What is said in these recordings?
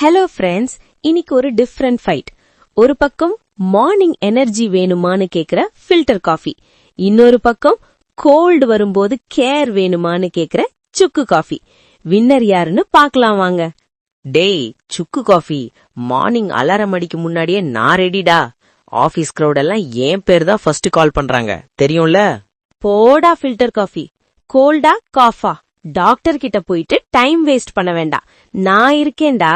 Hello friends, இன்னைக்கு ஒரு different fight. ஒரு பக்கம் மார்னிங் எனர்ஜி வேணுமான்னு கேக்குற ஃபில்டர் காஃபி, இன்னொரு பக்கம் கோல்டு வரும்போது கேர் வேணுமான்னு கேக்குற சுக்கு காஃபி. வின்னர் யாருன்னு பாக்கலாம் வாங்க. டேய் சுக்கு காஃபி, மார்னிங் அலாரம் அடிக்கு முன்னாடியே நான் ரெடிடா. ஆபீஸ் கிரௌட் எல்லாம் என் பேர் தான் ஃபர்ஸ்ட் கால் பண்றாங்க, தெரியும்ல? போடா ஃபில்டர் காஃபி, கோல்டா காஃபா, டாக்டர் கிட்ட போயிட்டு டைம் வேஸ்ட் பண்ண வேண்டாம், நான் இருக்கேன்டா.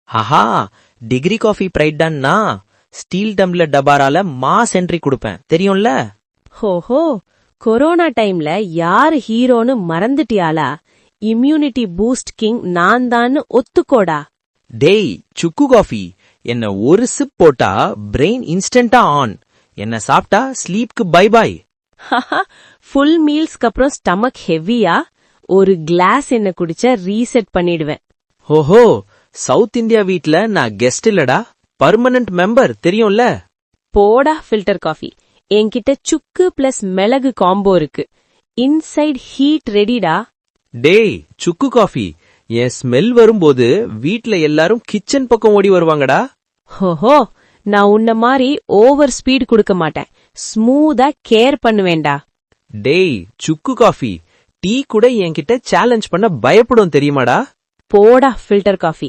ஆஹா, டிகிரி காஃபி பிரைட்டான்னா ஸ்டீல் டம்ளர் டபாரால மாஸ் என்ட்ரி கொடுப்பேன், தெரியும்ல? ஹோஹோ, கொரோனா டைம்ல யாரு ஹீரோன்னு மறந்துட்டியாளா? இம்யூனிட்டி பூஸ்ட் கிங் நான் தான் ஒத்துக்கோடா. டேய் சுக்கு காஃபி, என்ன ஒரு சிப் போட்டா பிரெயின் இன்ஸ்டன்டா ஆன், என்ன சாப்பிட்டா ஸ்லீப்க்கு பை பாய். ஃபுல் மீல்ஸ்க்கு அப்புறம் ஸ்டமக் ஹெவியா, ஒரு கிளாஸ் என்ன குடிச்சா ரீசெட் பண்ணிடுவேன். ஓஹோ, சவுத் இந்தியா வீட்ல நான் கெஸ்ட் இல்லடா, பர்மனன்ட் மெம்பர், தெரியும்ல? போடா ஃபில்டர் காஃபி, என்கிட்ட சுக்கு பிளஸ் மிளகு காம்போ இருக்கு. இன்சைட் ஹீட் ரெடிடா. டேய் சுக்கு காஃபி, என் ஸ்மெல் வரும்போது வீட்ல எல்லாரும் கிச்சன் பக்கம் ஓடி வருவாங்கடா. ஹோஹோ, நான் உன்ன மாதிரி ஓவர் ஸ்பீட் கொடுக்க மாட்டேன், ஸ்மூதா கேர் பண்ணுவேண்டா. டேய் சுக்கு காஃபி, டீ கூட என்கிட்ட சேலஞ்ச் பண்ண பயப்படும், தெரியுமாடா? போடா ஃபில்டர் காஃபி,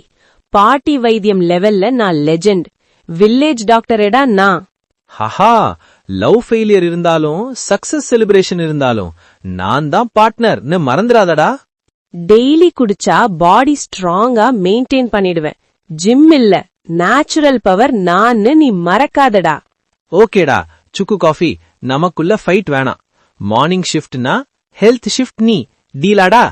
பாட்டி வைத்தியம் லெவல்ல நான் லெஜெண்ட், வில்லேஜ் டாக்டரேடா நான். ஹஹா, லவ் ஃபெயிலியர் இருந்தாலும் சக்சஸ் செலிப்ரேஷன் இருந்தாலும் நான் தான் பார்ட்னர்னு மறந்துடாதடா. டெய்லி குடிச்சா பாடி ஸ்ட்ராங்கா மெயின்டைன் பண்ணிடுவேன், ஜிம் இல்ல நேச்சுரல் பவர் நான்னு நீ மறக்காதடா. ஓகேடா சுக்கு காஃபி, நமக்குள்ள ஃபைட் வேணாம். மார்னிங் ஷிஃப்ட்னா ஹெல்த் ஷிஃப்ட் நீ, டீலாடா?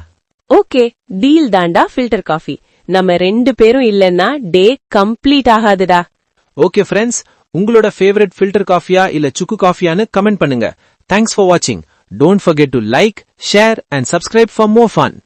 ஓகே, டீல் தாண்டா ஃபில்டர் காஃபி, நம்ம ரெண்டு பேரும் இல்லன்னா டே கம்ப்ளீட் ஆகாதுடா. ஓகே ஃப்ரெண்ட்ஸ், உங்களோட ஃபேவரட் ஃபில்டர் காஃபியா இல்ல சுக்கு காஃபியான்னு கமெண்ட் பண்ணுங்க. தேங்க்ஸ் ஃபார் வாட்சிங். Don't forget to like, share and subscribe for more fun.